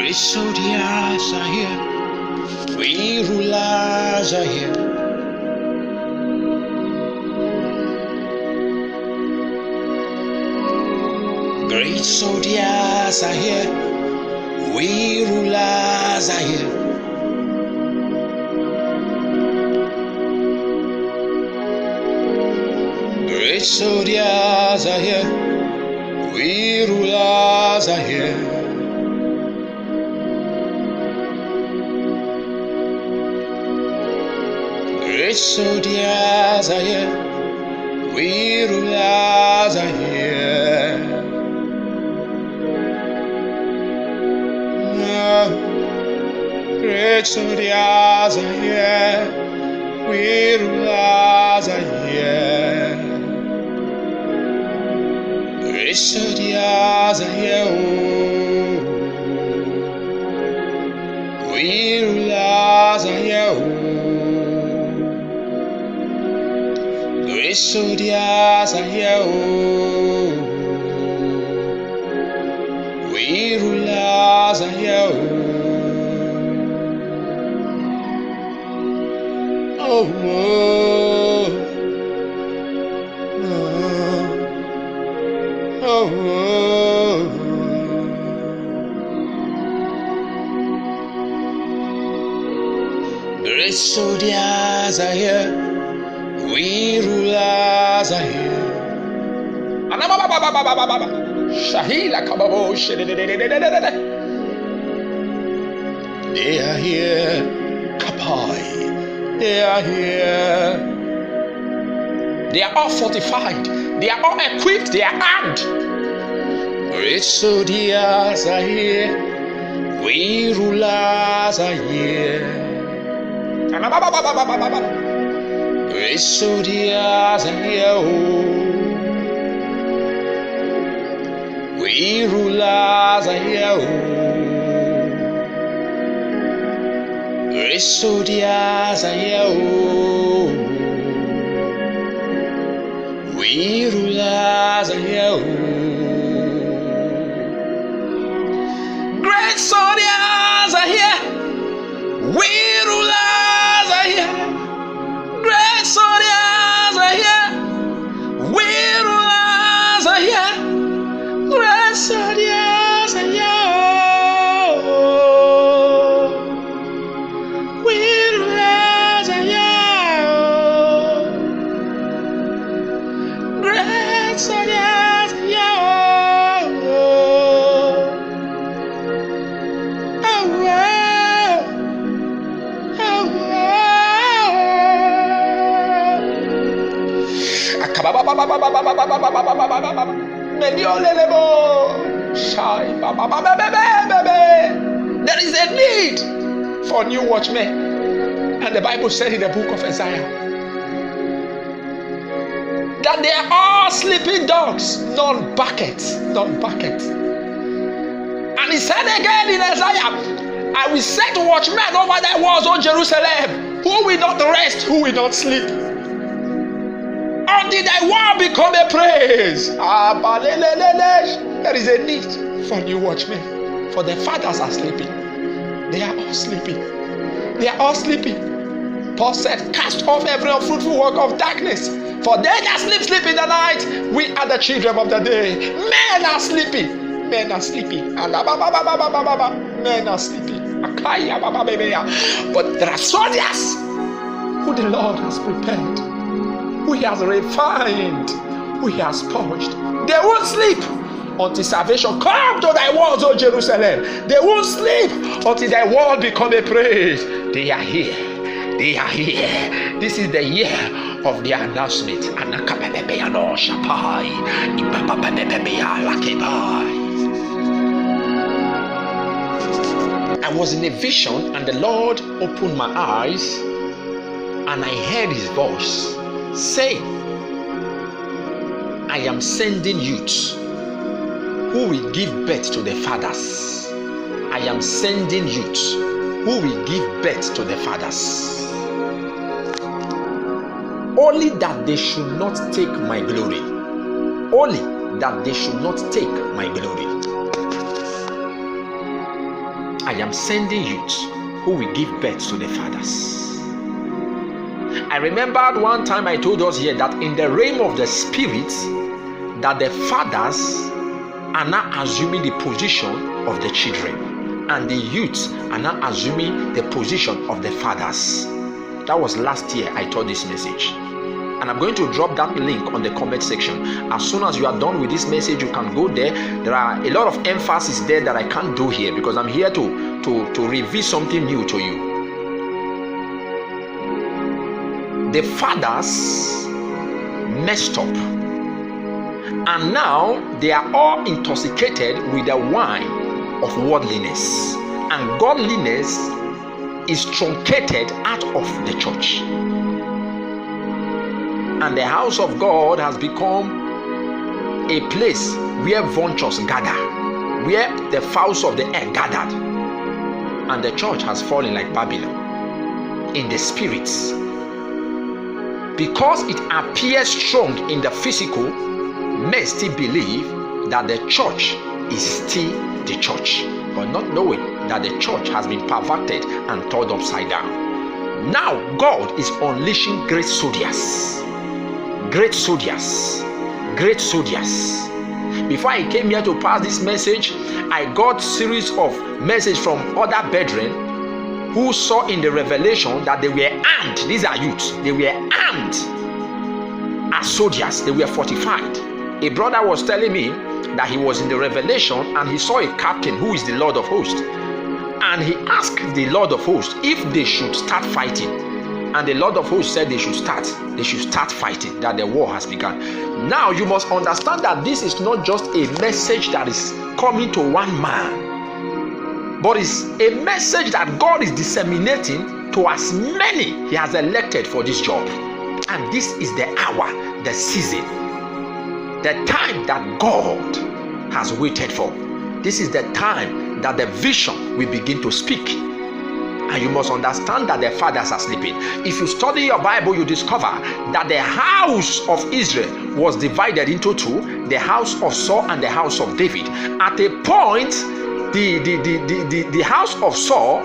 Great soldiers are here. We rulers are here. Great soldiers are here. We rulers are here. Great soldiers are here. We rulers are here. Great soldiers are here. We rulers are here. Great soldiers are here. We rulers are here. Great soldiers are here. We rulers are here. Great soldiers are here. We rulers are here. Oh, oh, oh, oh. Great soldiers are here. We rulers are here. They are here. Kapai. They are here. They are all fortified. They are all equipped. They are armed. Great soldiers are here. We rulers are here. Great soldiers are here. We rulers are here. Great soldiers are here. We rulers are here. Great soldiers are here. We rulers are here. Great soldiers are here. We rulers are here. Great soldiers are here. We rulers are here. Great soldiers are here. There is a need for new watchmen, and the Bible said in the book of Isaiah that they are all sleeping dogs, none buckets. And he said again in Isaiah, I will set watchmen over thy walls, O Jerusalem, who will not rest, who will not sleep, until thy wall become a praise. There is a need for new watchmen, for the fathers are sleeping. They are all sleeping. They are all sleeping. Paul said, cast off every unfruitful work of darkness, for they that sleep in the night. We are the children of the day. Men are sleeping. Men are sleeping. Men are sleeping. But there are soldiers who the Lord has prepared, who he has refined, who he has purged. They won't sleep until salvation come to thy walls, O Jerusalem. They won't sleep until thy wall become a praise. They are here. They are here. This is the year of the announcement. I was in a vision, and the Lord opened my eyes, and I heard his voice say, I am sending youths who will give birth to the fathers. I am sending youths who will give birth to the fathers. Only that they should not take my glory. Only that they should not take my glory. I am sending youth who will give birth to the fathers. I remembered one time I told us here that in the realm of the spirit, that the fathers are now assuming the position of the children, and the youths are now assuming the position of the fathers. That was last year I taught this message, and I'm going to drop that link on the comment section. As soon as you are done with this message, you can go there. There are a lot of emphasis there that I can't do here because I'm here to reveal something new to you. The fathers messed up, and now they are all intoxicated with the wine of worldliness, and godliness is truncated out of the church, and the house of God has become a place where vultures gather, where the fowls of the air gathered, and the church has fallen like Babylon in the spirits. Because it appears strong in the physical, men still believe that the church is still the church, but not knowing that the church has been perverted and turned upside down. Now God is unleashing great soldiers. Great soldiers. Great soldiers. Before I came here to pass this message, I got series of messages from other brethren who saw in the revelation that they were armed. These are youths. They were armed as soldiers. They were fortified. A brother was telling me that he was in the revelation and he saw a captain who is the Lord of hosts. And he asked the Lord of hosts if they should start fighting. And the Lord of hosts said they should start fighting, that the war has begun. Now you must understand that this is not just a message that is coming to one man, but it's a message that God is disseminating to as many he has elected for this job. And this is the hour, the season, the time that God has waited for. This is the time that the vision will begin to speak. And you must understand that the fathers are sleeping. If you study your Bible, you discover that the house of Israel was divided into two, the house of Saul and the house of David. At a point, the house of Saul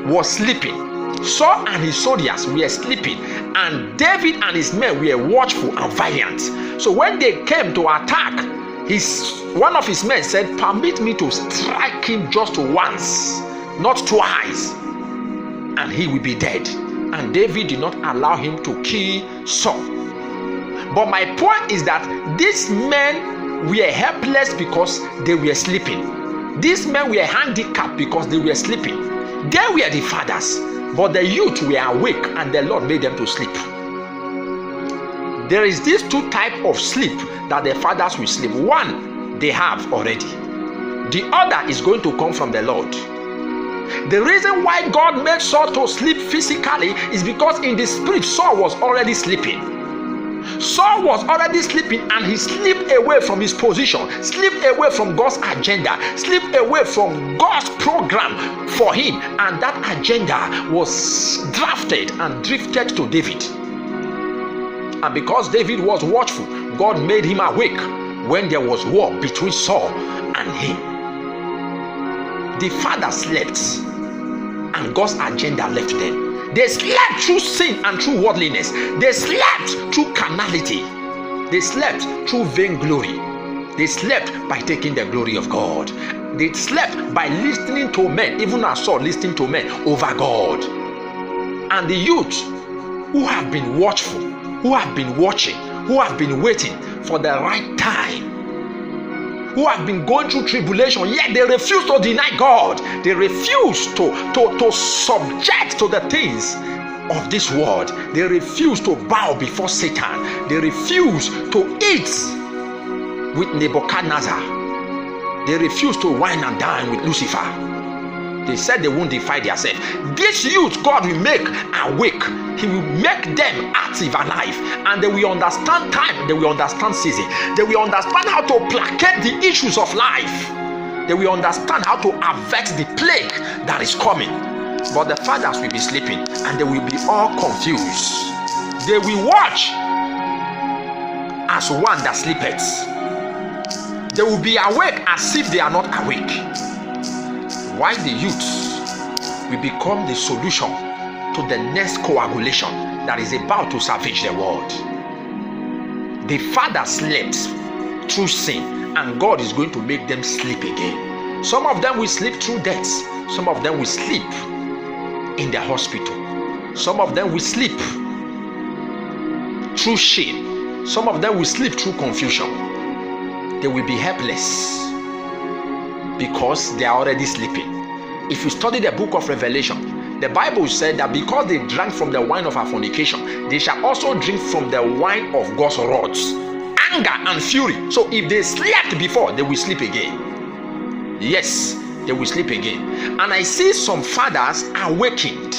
was sleeping. Saul and his soldiers were sleeping, and David and his men were watchful and valiant. So when they came to attack, one of his men said, "Permit me to strike him just once, not twice, and he will be dead." And David did not allow him to kill Saul. But my point is that these men were helpless because they were sleeping. These men were handicapped because they were sleeping. They were the fathers, but the youth were awake, and the Lord made them to sleep. There is these two types of sleep that the fathers will sleep. One, they have already. The other is going to come from the Lord. The reason why God made Saul to sleep physically is because in the spirit, Saul was already sleeping. Saul was already sleeping, and he slipped away from his position, slipped away from God's agenda, slipped away from God's program for him, and that agenda was drafted and drifted to David. And because David was watchful, God made him awake when there was war between Saul and him. The father slept, and God's agenda left them. They slept through sin and through worldliness. They slept through carnality. They slept through vainglory. They slept by taking the glory of God. They slept by listening to men, even as Saul listening to men over God. And the youth who have been watchful, who have been watching, who have been waiting for the right time, who have been going through tribulation, yet they refuse to deny God. They refuse to subject to the things of this world. They refuse to bow before Satan. They refuse to eat with Nebuchadnezzar. They refuse to wine and dine with Lucifer. They said they won't defy themselves. This youth God will make awake. He will make them active and alive, and they will understand time. They will understand season. They will understand how to placate the issues of life. They will understand how to avert the plague that is coming. But the fathers will be sleeping, and they will be all confused. They will watch as one that sleepeth. They will be awake as if they are not awake. why the youth will become the solution to the next coagulation that is about to savage the world. The father slept through sin, and God is going to make them sleep again. Some of them will sleep through death. Some of them will sleep in the hospital. Some of them will sleep through shame. Some of them will sleep through confusion. They will be helpless because they are already sleeping. If you study the book of Revelation, the Bible said that because they drank from the wine of our fornication, they shall also drink from the wine of God's wrath, anger and fury. So if they slept before, they will sleep again. Yes, they will sleep again. And I see some fathers awakened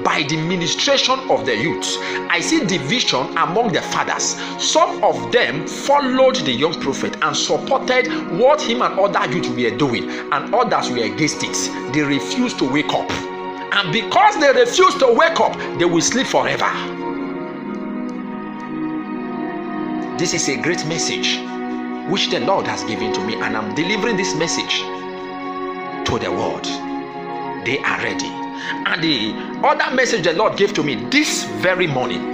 by the ministration of the youth. I see division among the fathers. Some of them followed the young prophet and supported what him and other youth were doing, and others were against it. They refused to wake up. And because they refuse to wake up, they will sleep forever. This is a great message which the Lord has given to me, and I'm delivering this message to the world. They are ready. And the other message the Lord gave to me this very morning,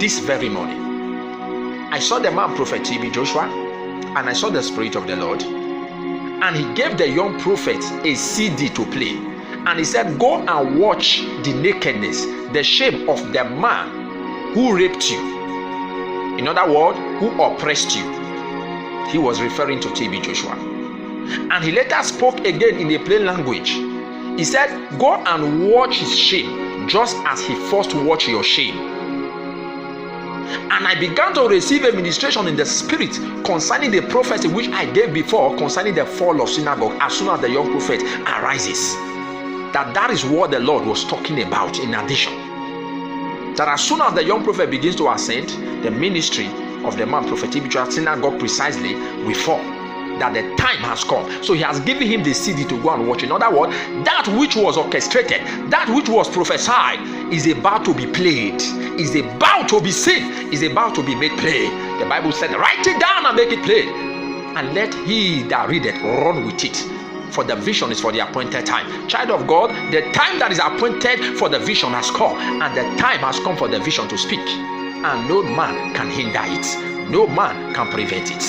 I saw the man Prophet TB Joshua, and I saw the Spirit of the Lord, and he gave the young prophet a CD to play. And he said, go and watch the nakedness, the shame of the man who raped you. In other words, who oppressed you. He was referring to TB Joshua. And he later spoke again in a plain language. He said, go and watch his shame, just as he first watched your shame. And I began to receive a ministration in the spirit concerning the prophecy which I gave before concerning the fall of synagogue as soon as the young prophet arises. That is what the Lord was talking about in addition. That as soon as the young prophet begins to ascend, the ministry of the man Prophet TB synagogue precisely will fall. That the time has come. So he has given him the CD to go and watch. In other words, that which was orchestrated, that which was prophesied is about to be played, is about to be seen, is about to be made plain. The Bible said, write it down and make it plain, and let he that readeth run with it. For the vision is for the appointed time. Child of God, the time that is appointed for the vision has come, and the time has come for the vision to speak. And no man can hinder it. No man can prevent it.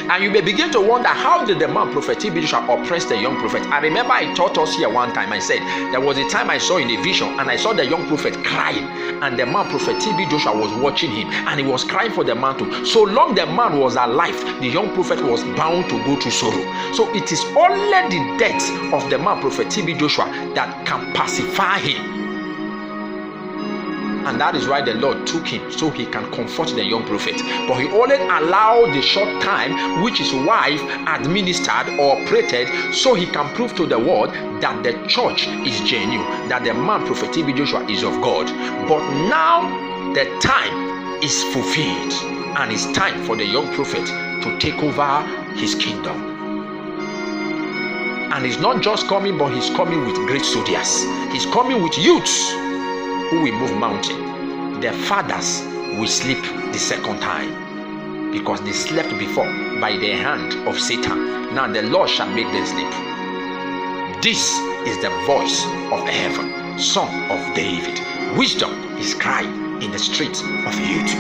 And you may begin to wonder, how did the man Prophet TB Joshua oppress the young prophet? I remember I taught us here one time. I said there was a time I saw in a vision, and I saw the young prophet crying, and the man Prophet TB Joshua was watching him, and he was crying for the man too. So long the man was alive, the young prophet was bound to go through sorrow. So it is only the death of the man Prophet TB Joshua that can pacify him. And that is why the Lord took him, so he can comfort the young prophet. But he only allowed the short time which his wife administered or operated, so he can prove to the world that the church is genuine, that the man Prophet TB Joshua is of God. But now the time is fulfilled, and it's time for the young prophet to take over his kingdom. And he's not just coming, but he's coming with great soldiers. He's coming with youths who will move mountain. The fathers will sleep the second time, because they slept before by the hand of Satan. Now the Lord shall make them sleep. This is the voice of heaven, Son of David. Wisdom is crying in the streets of youth.